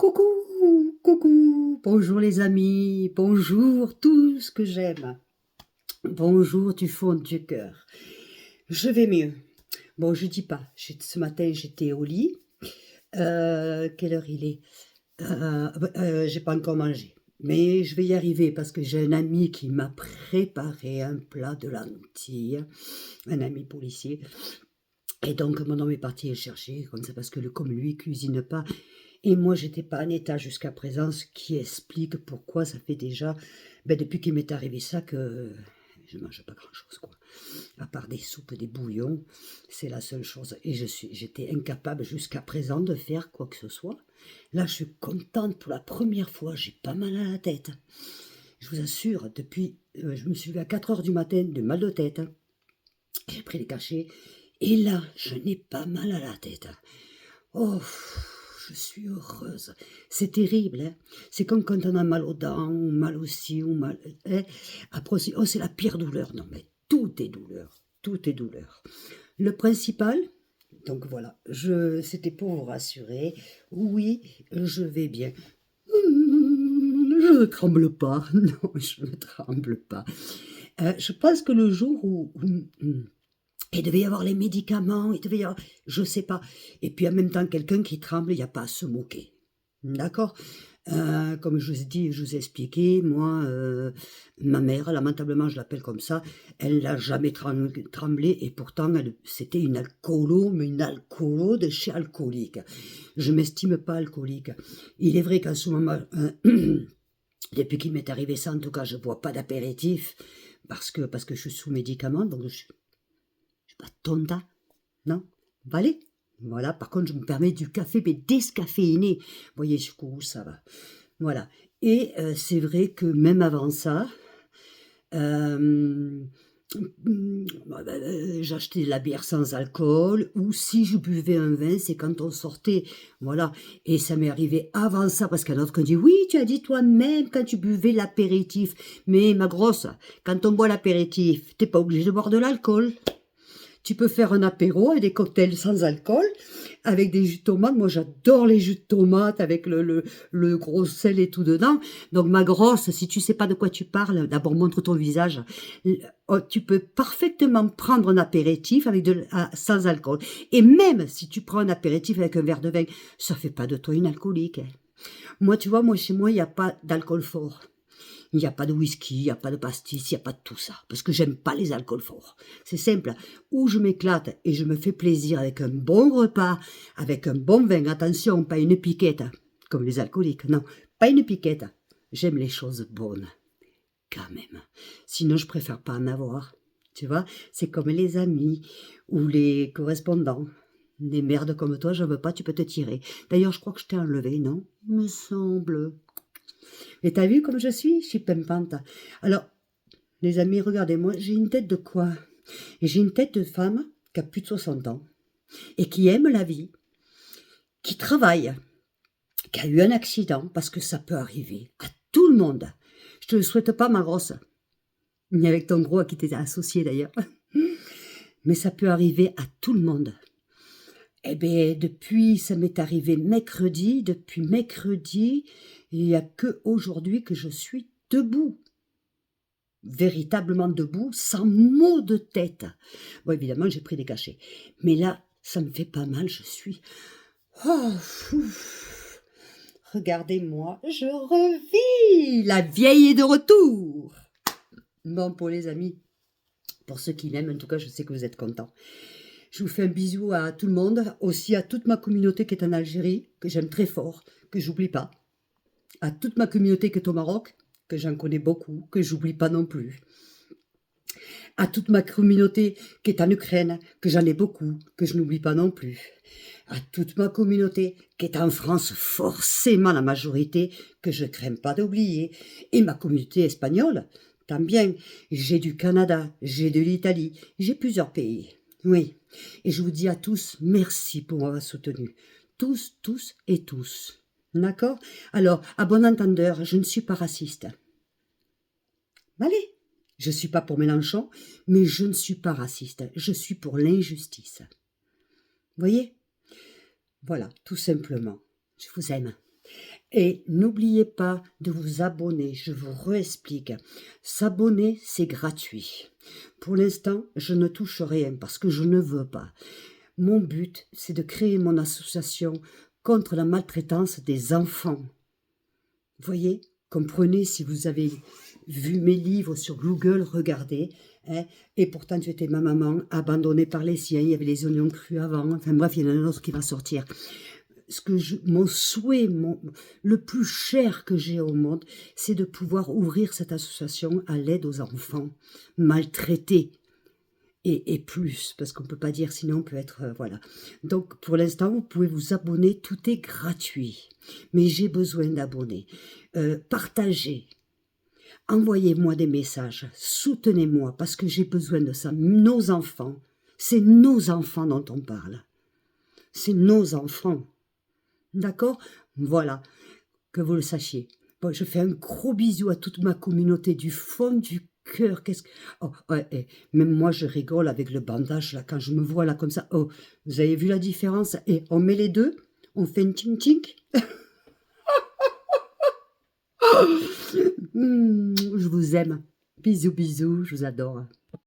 Coucou, coucou, bonjour les amis, bonjour tout ce que j'aime, bonjour du fond du cœur. Je vais mieux. Bon, je dis pas, ce matin j'étais au lit. Quelle heure il est? J'ai pas encore mangé, mais je vais y arriver parce que j'ai un ami qui m'a préparé un plat de lentilles, un ami policier. Et donc mon homme est parti le chercher comme ça parce que comme lui cuisine pas. Et moi, j'étais pas en état jusqu'à présent, ce qui explique pourquoi ça fait déjà, depuis qu'il m'est arrivé ça, que je mange pas grand-chose, quoi. À part des soupes, des bouillons, c'est la seule chose. Et j'étais incapable jusqu'à présent de faire quoi que ce soit. Là, je suis contente pour la première fois, j'ai pas mal à la tête. Je vous assure, depuis, je me suis levée à 4 heures du matin de mal de tête. J'ai pris les cachets. Et là, je n'ai pas mal à la tête. Oh, je suis heureuse. C'est terrible, hein. C'est comme quand on a mal aux dents, ou mal au ci, ou mal... Hein. Après, oh, c'est la pire douleur. Non, mais tout est douleur. Tout est douleur. Le principal, donc voilà, c'était pour vous rassurer. Oui, je vais bien. Je ne tremble pas. Non, je ne tremble pas. Je pense que le jour où il devait y avoir les médicaments, il devait y avoir, je sais pas. Et puis en même temps, quelqu'un qui tremble, il n'y a pas à se moquer. D'accord. Comme je vous ai dit, je vous ai expliqué, moi, ma mère, lamentablement, je l'appelle comme ça, elle n'a jamais tremblé et pourtant, c'était une alcoolo, mais une alcoolo de chez alcoolique. Je m'estime pas alcoolique. Il est vrai qu'en ce moment, depuis qu'il m'est arrivé ça, en tout cas, je bois pas d'apéritif parce que je suis sous médicaments, donc je suis pas tonta, non, allez. Voilà, par contre, je me permets du café, mais décaféiné. Vous voyez jusqu'où ça va. Voilà. Et c'est vrai que même avant ça, j'achetais de la bière sans alcool, ou si je buvais un vin, c'est quand on sortait. Voilà. Et ça m'est arrivé avant ça, parce qu'un autre qui dit, oui, tu as dit toi-même quand tu buvais l'apéritif. Mais ma grosse, quand on boit l'apéritif, t'es pas obligé de boire de l'alcool. Tu peux faire un apéro avec des cocktails sans alcool, avec des jus de tomates. Moi, j'adore les jus de tomates avec le gros sel et tout dedans. Donc, ma grosse, si tu sais pas de quoi tu parles, d'abord montre ton visage. Tu peux parfaitement prendre un apéritif avec sans alcool. Et même si tu prends un apéritif avec un verre de vin, ça fait pas de toi une alcoolique. Hein. Moi, tu vois, chez moi, il n'y a pas d'alcool fort. Il n'y a pas de whisky, il n'y a pas de pastis, il n'y a pas de tout ça. Parce que j'aime pas les alcools forts. C'est simple. Où je m'éclate et je me fais plaisir avec un bon repas, avec un bon vin. Attention, pas une piquette, comme les alcooliques. Non, pas une piquette. J'aime les choses bonnes. Quand même. Sinon, je préfère pas en avoir. Tu vois, c'est comme les amis ou les correspondants. Des merdes comme toi, je veux pas, tu peux te tirer. D'ailleurs, je crois que je t'ai enlevé, non? Il me semble. Et t'as vu comme je suis? Je suis pimpante. Alors, les amis, regardez-moi, j'ai une tête de quoi? J'ai une tête de femme qui a plus de 60 ans et qui aime la vie, qui travaille, qui a eu un accident, parce que ça peut arriver à tout le monde. Je te le souhaite pas, ma grosse, ni avec ton gros à qui t'es associé d'ailleurs. Mais ça peut arriver à tout le monde. Eh bien, ça m'est arrivé depuis mercredi, il n'y a que aujourd'hui que je suis debout. Véritablement debout, sans mot de tête. Bon, évidemment, j'ai pris des cachets. Mais là, ça me fait pas mal, je suis... Oh, regardez-moi, je revis. La vieille est de retour. Bon, pour les amis, pour ceux qui m'aiment, en tout cas, je sais que vous êtes contents. Je vous fais un bisou à tout le monde, aussi à toute ma communauté qui est en Algérie, que j'aime très fort, que j'oublie pas. À toute ma communauté qui est au Maroc, que j'en connais beaucoup, que j'oublie pas non plus. À toute ma communauté qui est en Ukraine, que j'en ai beaucoup, que je n'oublie pas non plus. À toute ma communauté qui est en France, forcément la majorité, que je crains pas d'oublier. Et ma communauté espagnole, tant bien. J'ai du Canada, j'ai de l'Italie, j'ai plusieurs pays. Oui. Et je vous dis à tous, merci pour m'avoir soutenu. Tous, tous et tous. D'accord? Alors, à bon entendeur, je ne suis pas raciste. Allez, je ne suis pas pour Mélenchon, mais je ne suis pas raciste. Je suis pour l'injustice. Vous voyez? Voilà, tout simplement. Je vous aime. Et n'oubliez pas de vous abonner, je vous réexplique. S'abonner, c'est gratuit. Pour l'instant, je ne touche rien parce que je ne veux pas. Mon but, c'est de créer mon association contre la maltraitance des enfants. Voyez, comprenez, si vous avez vu mes livres sur Google, regardez. Hein, et pourtant, tu étais ma maman, abandonnée par les siens, il y avait les oignons crus avant. Enfin bref, il y en a un autre qui va sortir. Mon souhait, le plus cher que j'ai au monde, c'est de pouvoir ouvrir cette association à l'aide aux enfants maltraités. Et plus, parce qu'on ne peut pas dire, sinon on peut être... voilà. Donc, pour l'instant, vous pouvez vous abonner, tout est gratuit. Mais j'ai besoin d'abonnés. Partagez. Envoyez-moi des messages. Soutenez-moi, parce que j'ai besoin de ça. Nos enfants, c'est nos enfants dont on parle. C'est nos enfants. D'accord? Voilà, que vous le sachiez. Bon, je fais un gros bisou à toute ma communauté du fond du cœur. Qu'est-ce que... Oh, ouais, même moi, je rigole avec le bandage, là, quand je me vois là comme ça. Oh, vous avez vu la différence? Et on met les deux, on fait une tink-tink. Je vous aime. Bisous, bisous, je vous adore.